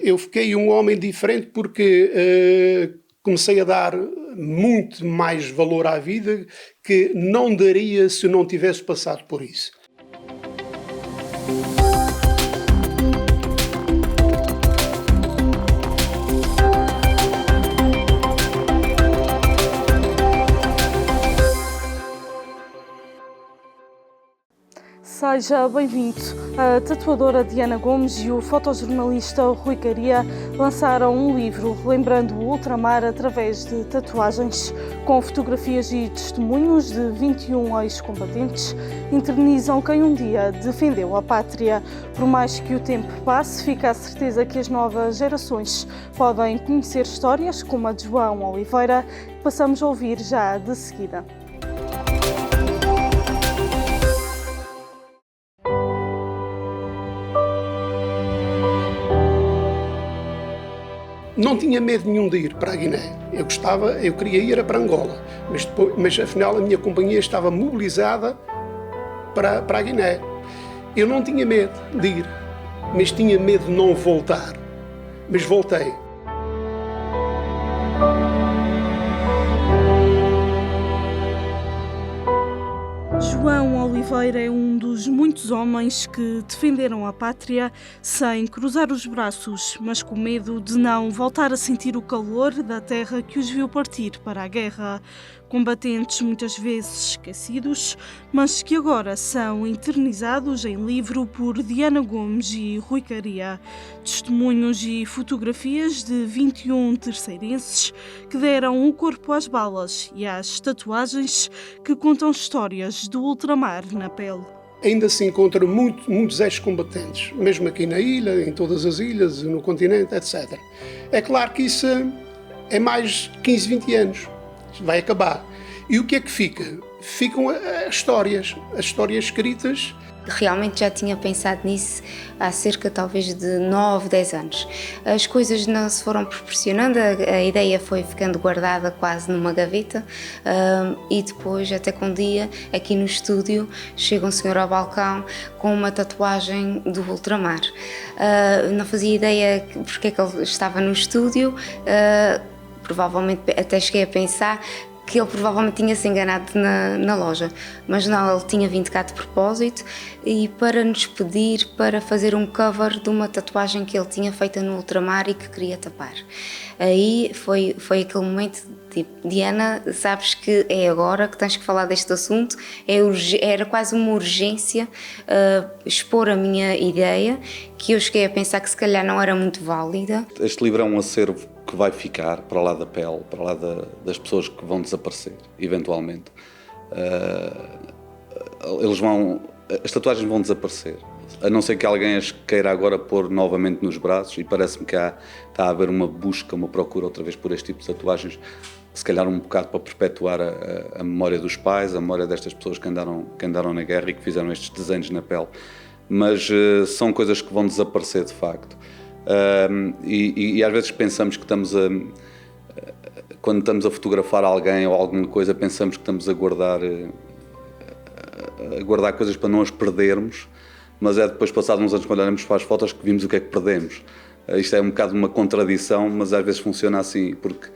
Eu fiquei um homem diferente porque comecei a dar muito mais valor à vida que não daria se não tivesse passado por isso. Seja bem-vindo. A tatuadora Diana Gomes e o fotojornalista Rui Caria lançaram um livro relembrando o ultramar através de tatuagens, com fotografias e testemunhos de 21 ex-combatentes. Internizam quem um dia defendeu a pátria. Por mais que o tempo passe, fica a certeza que as novas gerações podem conhecer histórias como a de João Oliveira. Passamos a ouvir já de seguida. Não tinha medo nenhum de ir para a Guiné. Eu queria ir para Angola, mas afinal a minha companhia estava mobilizada para a Guiné. Eu não tinha medo de ir, mas tinha medo de não voltar. Mas voltei. João Oliveira é um dos muitos homens que defenderam a pátria sem cruzar os braços, mas com medo de não voltar a sentir o calor da terra que os viu partir para a guerra. Combatentes muitas vezes esquecidos, mas que agora são eternizados em livro por Diana Gomes e Rui Caria. Testemunhos e fotografias de 21 terceirenses que deram o corpo às balas e às tatuagens que contam histórias do ultramar na pele. Ainda se encontram muitos ex-combatentes, mesmo aqui na ilha, em todas as ilhas, no continente, etc. É claro que isso é mais 15, 20 anos. Vai acabar. E o que é que fica? Ficam as histórias escritas. Realmente já tinha pensado nisso há cerca talvez de 9, 10 anos. As coisas não se foram proporcionando, a ideia foi ficando guardada quase numa gaveta e depois, até que um dia, aqui no estúdio, chega um senhor ao balcão com uma tatuagem do ultramar. Não fazia ideia porque é que ele estava no estúdio. Provavelmente até cheguei a pensar que ele provavelmente tinha se enganado na loja, mas não, ele tinha vindo cá de propósito e para nos pedir para fazer um cover de uma tatuagem que ele tinha feita no ultramar e que queria tapar. Aí foi aquele momento tipo, Diana, sabes que é agora que tens que falar deste assunto, era quase uma urgência expor a minha ideia, que eu cheguei a pensar que se calhar não era muito válida. Este livro é um acervo que vai ficar para lá da pele, para lá das pessoas que vão desaparecer, eventualmente. As tatuagens vão desaparecer, a não ser que alguém as queira agora pôr novamente nos braços, e parece-me que está a haver uma busca, uma procura outra vez por este tipo de tatuagens, se calhar um bocado para perpetuar a memória dos pais, a memória destas pessoas que andaram na guerra e que fizeram estes desenhos na pele. Mas são coisas que vão desaparecer de facto. E às vezes pensamos que quando estamos a fotografar alguém ou alguma coisa, pensamos que estamos a guardar coisas para não as perdermos, mas é depois, passados uns anos, quando olhamos para as fotos, que vimos o que é que perdemos. Isto é um bocado uma contradição, mas às vezes funciona assim, porque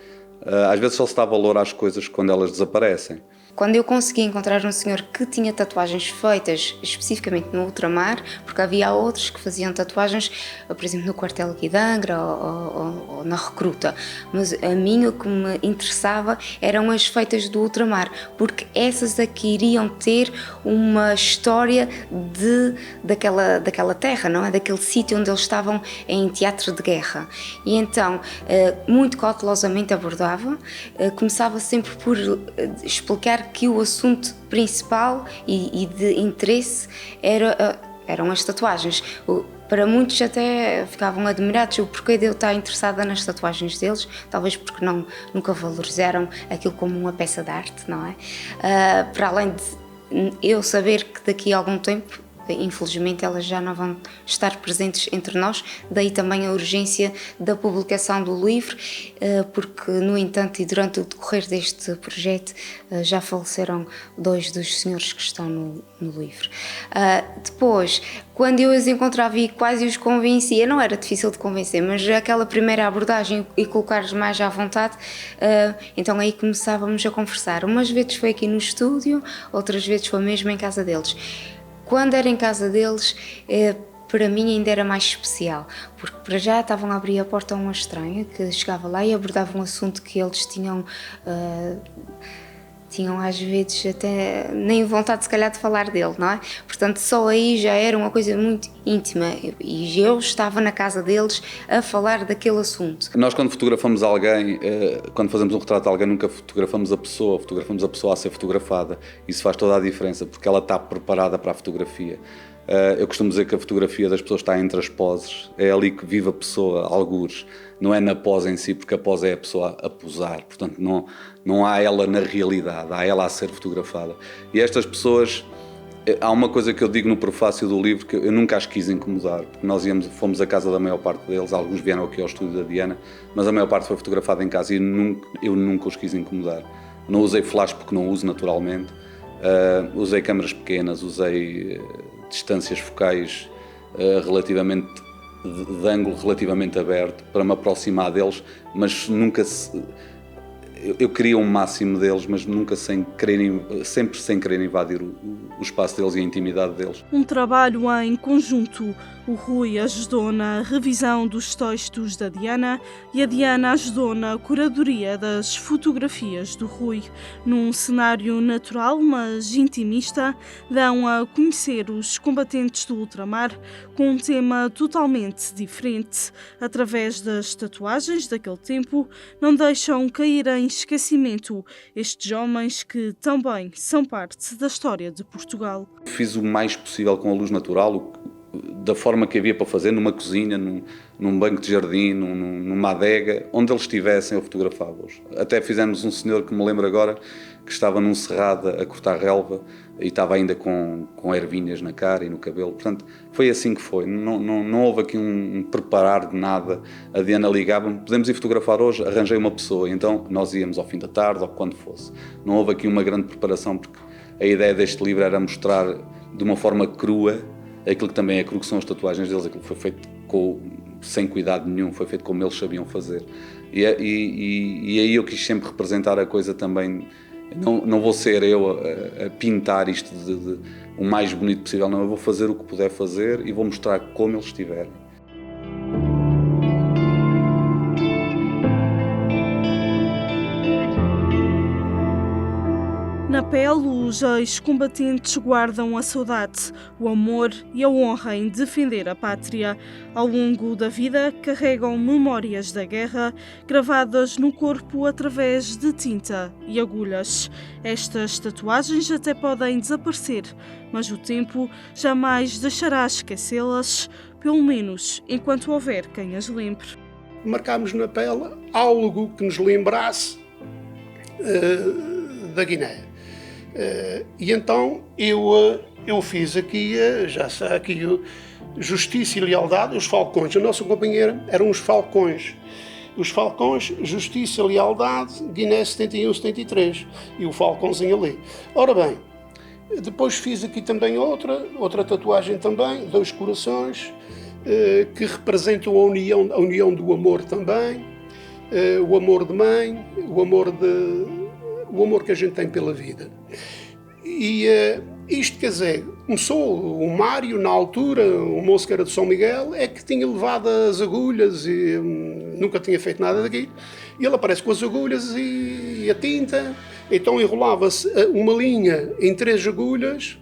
às vezes só se dá valor às coisas quando elas desaparecem. Quando eu consegui encontrar um senhor que tinha tatuagens feitas especificamente no ultramar, porque havia outros que faziam tatuagens, por exemplo, no quartel aqui de Angra ou na Recruta, mas a mim o que me interessava eram as feitas do ultramar, porque essas aqui iriam ter uma história daquela terra, não é? Daquele sítio onde eles estavam em teatro de guerra. E então, muito cautelosamente abordava, começava sempre por explicar que o assunto principal e de interesse eram as tatuagens. Para muitos até ficavam admirados o porquê de eu estar interessada nas tatuagens deles, talvez porque nunca valorizaram aquilo como uma peça de arte, não é? Para além de eu saber que daqui a algum tempo infelizmente elas já não vão estar presentes entre nós, daí também a urgência da publicação do livro, porque, no entanto, e durante o decorrer deste projeto, já faleceram 2 dos senhores que estão no livro. Depois, quando eu os encontrava e quase os convencia, não era difícil de convencer, mas aquela primeira abordagem e colocar-os mais à vontade, então aí começávamos a conversar. Umas vezes foi aqui no estúdio, outras vezes foi mesmo em casa deles. Quando era em casa deles, para mim ainda era mais especial, porque para já estavam a abrir a porta a uma estranha que chegava lá e abordava um assunto que eles tinham às vezes até nem vontade se calhar de falar dele, não é? Portanto, só aí já era uma coisa muito íntima e eu estava na casa deles a falar daquele assunto. Nós, quando fotografamos alguém, quando fazemos um retrato de alguém, nunca fotografamos a pessoa a ser fotografada. Isso faz toda a diferença, porque ela está preparada para a fotografia. Eu costumo dizer que a fotografia das pessoas está entre as poses, é ali que vive a pessoa, algures, não é na pose em si, porque a pose é a pessoa a posar, portanto não há ela na realidade, há ela a ser fotografada. E estas pessoas, há uma coisa que eu digo no prefácio do livro, que eu nunca as quis incomodar, porque nós fomos à casa da maior parte deles, alguns vieram aqui ao estúdio da Diana, mas a maior parte foi fotografada em casa e eu nunca os quis incomodar. Não usei flash porque não uso naturalmente, usei câmaras pequenas, usei distâncias focais relativamente de ângulo relativamente aberto para me aproximar deles, mas nunca eu queria um máximo deles, mas nunca sempre sem querer invadir o espaço deles e a intimidade deles. Um trabalho em conjunto. O Rui ajudou na revisão dos textos da Diana e a Diana ajudou na curadoria das fotografias do Rui. Num cenário natural, mas intimista, dão a conhecer os combatentes do ultramar com um tema totalmente diferente. Através das tatuagens daquele tempo, não deixam cair em esquecimento estes homens que também são parte da história de Portugal. Fiz o mais possível com a luz natural, da forma que havia para fazer, numa cozinha, num banco de jardim, numa adega, onde eles estivessem, eu fotografava-os. Até fizemos um senhor que me lembro agora, que estava num cerrado a cortar relva e estava ainda com ervinhas na cara e no cabelo. Portanto, foi assim que foi. Não houve aqui um preparar de nada. A Diana ligava-me, podemos ir fotografar hoje? Arranjei uma pessoa, então nós íamos ao fim da tarde ou quando fosse. Não houve aqui uma grande preparação, porque a ideia deste livro era mostrar de uma forma crua aquilo que também é cru, que são as tatuagens deles. Aquilo foi feito sem cuidado nenhum, foi feito como eles sabiam fazer. E aí eu quis sempre representar a coisa também. Não vou ser eu a pintar isto o mais bonito possível, não, eu vou fazer o que puder fazer e vou mostrar como eles estiverem. Na pele, os ex-combatentes guardam a saudade, o amor e a honra em defender a pátria. Ao longo da vida, carregam memórias da guerra gravadas no corpo através de tinta e agulhas. Estas tatuagens até podem desaparecer, mas o tempo jamais deixará esquecê-las, pelo menos enquanto houver quem as lembre. Marcámos na pele algo que nos lembrasse da Guiné. E então eu fiz aqui, já sei, aqui Justiça e Lealdade, os falcões. A nossa companheira eram os falcões. Os falcões, Justiça e Lealdade, Guiné 71-73. E o falcãozinho ali. Ora bem, depois fiz aqui também outra tatuagem também, 2 corações, que representam a união do amor também, o amor de mãe, o amor que a gente tem pela vida. E isto, quer dizer, começou o Mário, na altura, o moço que era de São Miguel, é que tinha levado as agulhas e nunca tinha feito nada daquilo. E ele aparece com as agulhas e a tinta, então enrolava-se uma linha em 3 agulhas,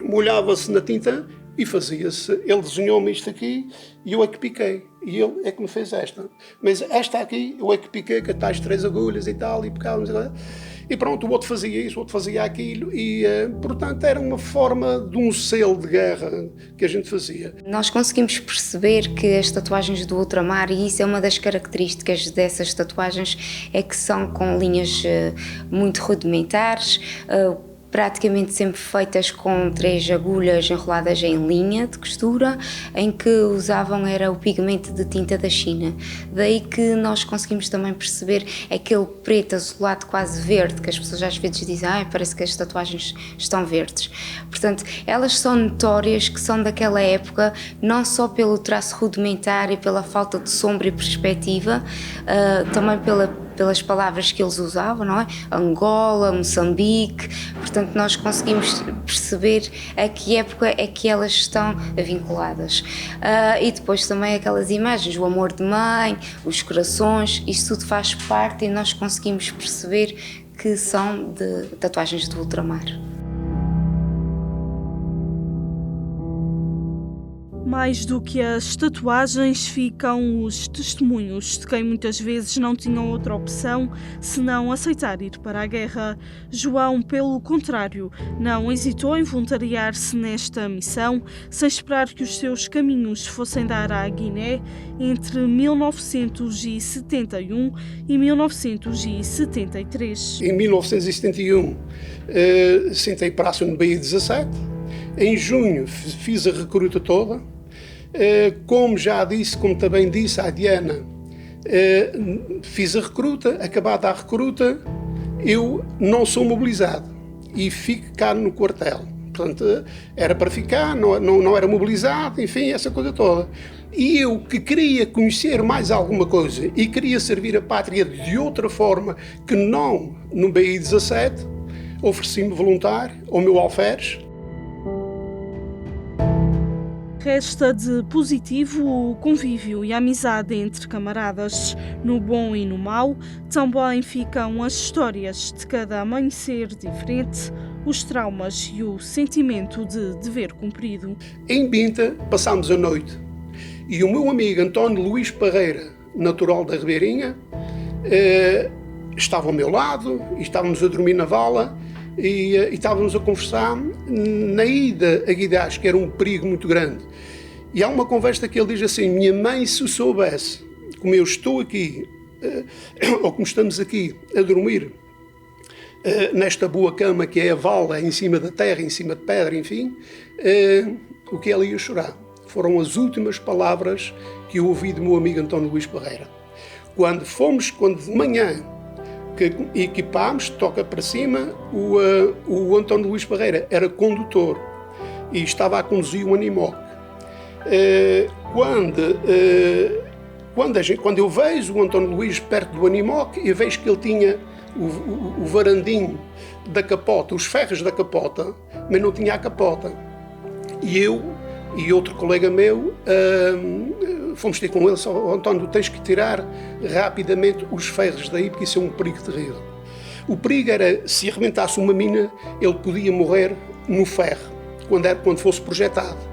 molhava-se na tinta e fazia-se. Ele desenhou-me isto aqui e eu é que piquei. E ele é que me fez esta. Mas esta aqui, eu é que piquei, que tais 3 agulhas e tal, e picávamos. E pronto, o outro fazia isso, o outro fazia aquilo. E, portanto, era uma forma de um selo de guerra que a gente fazia. Nós conseguimos perceber que as tatuagens do ultramar, e isso é uma das características dessas tatuagens, é que são com linhas muito rudimentares, praticamente sempre feitas com 3 agulhas enroladas em linha de costura, em que usavam era o pigmento de tinta da China. Daí que nós conseguimos também perceber aquele preto azulado quase verde, que as pessoas às vezes dizem, parece que as tatuagens estão verdes. Portanto, elas são notórias que são daquela época, não só pelo traço rudimentar e pela falta de sombra e perspectiva, também pelas palavras que eles usavam, não é? Angola, Moçambique, portanto nós conseguimos perceber a que época é que elas estão vinculadas. E depois também aquelas imagens, o amor de mãe, os corações, isto tudo faz parte e nós conseguimos perceber que são de tatuagens do ultramar. Mais do que as tatuagens, ficam os testemunhos de quem muitas vezes não tinham outra opção senão aceitar ir para a guerra. João, pelo contrário, não hesitou em voluntariar-se nesta missão, sem esperar que os seus caminhos fossem dar à Guiné entre 1971 e 1973. Em 1971, sentei praça no BI-17. Em junho fiz a recruta toda. Como já disse, como também disse à Diana, fiz a recruta. Acabada a recruta, eu não sou mobilizado e fico cá no quartel. Portanto, era para ficar, não era mobilizado, enfim, essa coisa toda. E eu que queria conhecer mais alguma coisa e queria servir a pátria de outra forma que não no BI-17, ofereci-me voluntário ao meu alferes. Resta de positivo o convívio e a amizade entre camaradas, no bom e no mau. Também ficam as histórias de cada amanhecer diferente, os traumas e o sentimento de dever cumprido. Em Binta passámos a noite e o meu amigo António Luís Parreira, natural da Ribeirinha, estava ao meu lado e estávamos a dormir na vala e estávamos a conversar na ida a Guidás, que era um perigo muito grande. E há uma conversa que ele diz assim: minha mãe, se soubesse como eu estou aqui, ou como estamos aqui a dormir, nesta boa cama que é a vala, em cima da terra, em cima de pedra, enfim, o que ela ia chorar. Foram as últimas palavras que eu ouvi do meu amigo António Luís Parreira. Quando de manhã que equipámos, toca para cima, o António Luís Parreira era condutor e estava a conduzir o Animoc. Quando eu vejo o António Luís perto do Animoc, eu vejo que ele tinha o varandinho da capota, os ferros da capota, mas não tinha a capota. E eu e outro colega meu fomos ter com ele: só, António, tens que tirar rapidamente os ferros daí, porque isso é um perigo terrível. O perigo era, se arrebentasse uma mina, ele podia morrer no ferro, quando fosse projetado.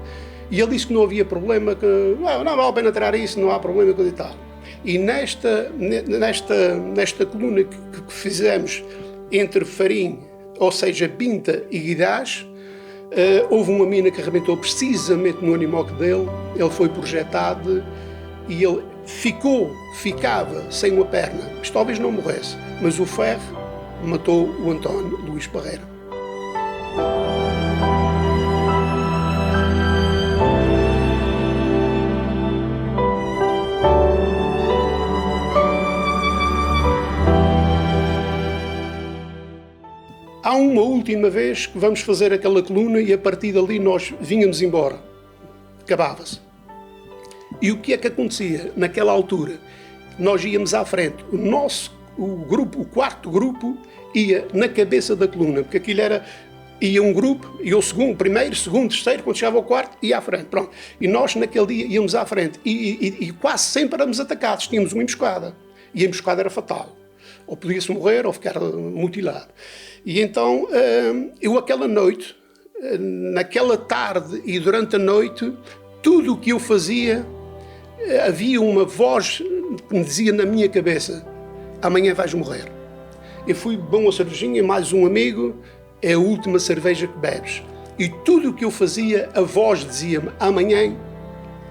E ele disse que não havia problema, que não vale a pena tirar isso, não há problema, coisa e tal. E nesta coluna que fizemos entre Farim, ou seja, Binta e Guidás, houve uma mina que arrebentou precisamente no Animoc dele. Ele foi projetado e ele ficava sem uma perna, mas talvez não morresse, mas o ferro matou o António Luís Parreira. Há uma última vez que vamos fazer aquela coluna e a partir dali nós vínhamos embora. Acabava-se. E o que é que acontecia? Naquela altura, nós íamos à frente. O quarto grupo, ia na cabeça da coluna, porque aquilo ia um grupo, e o primeiro, segundo, terceiro, quando chegava ao quarto, ia à frente. Pronto. E nós, naquele dia, íamos à frente. E quase sempre éramos atacados. Tínhamos uma emboscada. E a emboscada era fatal. Ou podia-se morrer ou ficar mutilado. E então, eu aquela noite, naquela tarde e durante a noite, tudo o que eu fazia, havia uma voz que me dizia na minha cabeça: amanhã vais morrer. Eu fui beber uma cervejinha, mais um amigo, é a última cerveja que bebes. E tudo o que eu fazia, a voz dizia-me: amanhã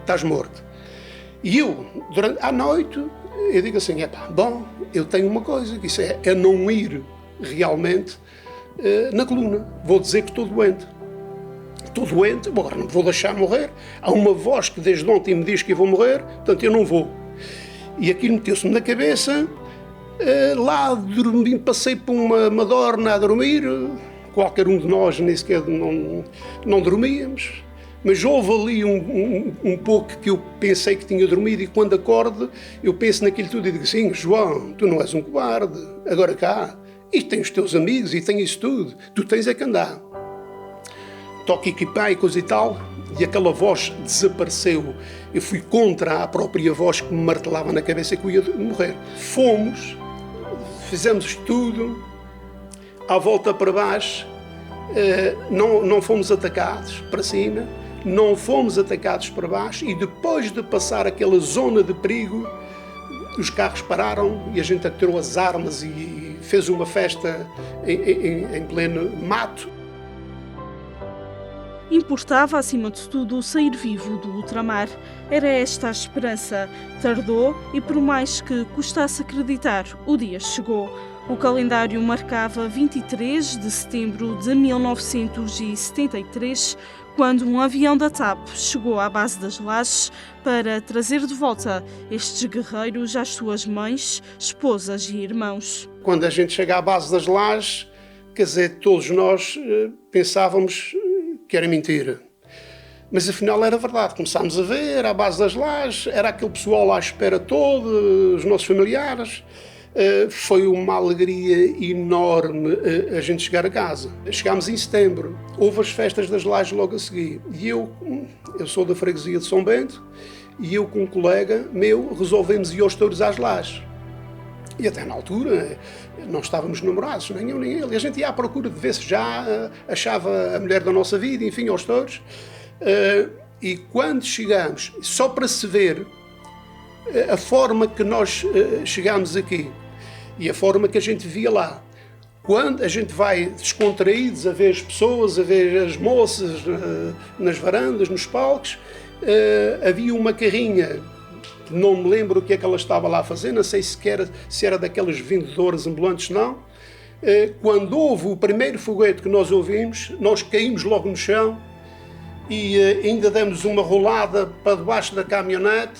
estás morto. E eu, à noite, eu digo assim: bom, eu tenho uma coisa, que isso é não ir realmente na coluna. Vou dizer que estou doente. Estou doente, agora não vou deixar morrer. Há uma voz que desde ontem me diz que eu vou morrer, portanto eu não vou. E aquilo meteu-se-me na cabeça, lá dormi, passei por uma dorna a dormir, qualquer um de nós nem sequer não dormíamos, mas houve ali um pouco que eu pensei que tinha dormido e quando acordo eu penso naquilo tudo e digo assim, João, tu não és um cobarde, agora cá, e tens os teus amigos e tens isso tudo, tu tens é que andar. Toque equipar e coisa e tal, e aquela voz desapareceu. Eu fui contra a própria voz que me martelava na cabeça que eu ia morrer. Fomos, fizemos tudo, à volta para baixo, não fomos atacados para cima, não fomos atacados para baixo e depois de passar aquela zona de perigo, os carros pararam e a gente atirou as armas e fez uma festa em pleno mato. Importava, acima de tudo, sair vivo do ultramar. Era esta a esperança. Tardou e, por mais que custasse acreditar, o dia chegou. O calendário marcava 23 de setembro de 1973, quando um avião da TAP chegou à base das Lajes para trazer de volta estes guerreiros às suas mães, esposas e irmãos. Quando a gente chega à base das Lajes, quer dizer, todos nós pensávamos que era mentira. Mas afinal era verdade. Começámos a ver, à base das Lajes, era aquele pessoal lá à espera todo, os nossos familiares. Foi uma alegria enorme a gente chegar a casa. Chegámos em setembro, houve as festas das Lajes logo a seguir. E eu sou da freguesia de São Bento, e eu com um colega meu resolvemos ir aos touros às Lajes. E até na altura não estávamos namorados, nem eu nem ele. E a gente ia à procura de ver se já achava a mulher da nossa vida, enfim, aos touros. E quando chegamos, só para se ver a forma que nós chegámos aqui e a forma que a gente via lá, quando a gente vai descontraídos a ver as pessoas, a ver as moças nas varandas, nos palcos, havia uma carrinha. Não me lembro o que é que ela estava lá a fazer, não sei se era daquelas vendedoras ambulantes, não. Quando houve o primeiro foguete que nós ouvimos, nós caímos logo no chão e ainda demos uma rolada para debaixo da caminhonete,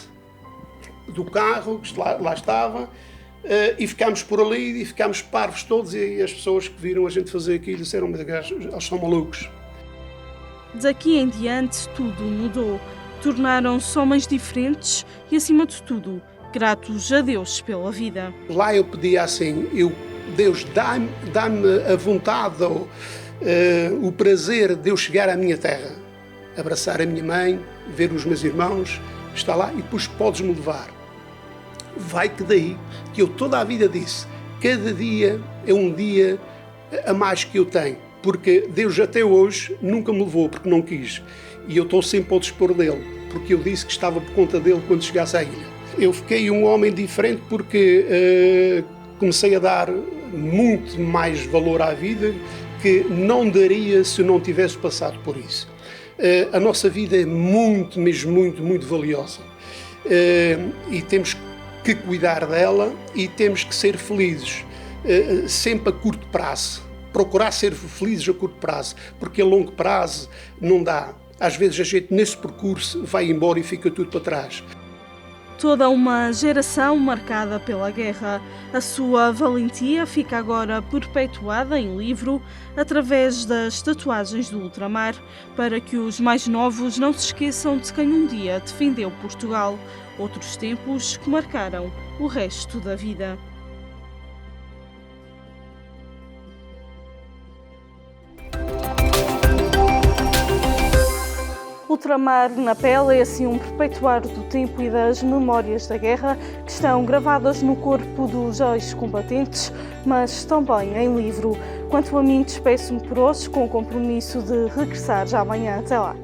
do carro, que lá estava, e ficámos por ali e ficámos parvos todos e as pessoas que viram a gente fazer aquilo disseram, mas eles são malucos. Daqui em diante tudo mudou. Tornaram-se homens diferentes e, acima de tudo, gratos a Deus pela vida. Lá eu pedia assim, Deus, dá-me a vontade, o prazer de eu chegar à minha terra, abraçar a minha mãe, ver os meus irmãos, estar lá e depois podes-me levar. Vai que daí, que eu toda a vida disse, cada dia é um dia a mais que eu tenho, porque Deus até hoje nunca me levou, porque não quis. E eu estou sempre ao dispor dele, porque eu disse que estava por conta dele quando chegasse à ilha. Eu fiquei um homem diferente porque comecei a dar muito mais valor à vida que não daria se eu não tivesse passado por isso. A nossa vida é muito, mesmo muito, muito valiosa. E temos que cuidar dela e temos que ser felizes, sempre a curto prazo. Procurar ser felizes a curto prazo, porque a longo prazo não dá. Às vezes a gente nesse percurso vai embora e fica tudo para trás. Toda uma geração marcada pela guerra. A sua valentia fica agora perpetuada em livro através das tatuagens do ultramar, para que os mais novos não se esqueçam de quem um dia defendeu Portugal, outros tempos que marcaram o resto da vida. Ultramar na pele é assim um perpetuar do tempo e das memórias da guerra que estão gravadas no corpo dos ex-combatentes, mas também em livro. Quanto a mim, despeço-me por hoje com o compromisso de regressar já amanhã. Até lá.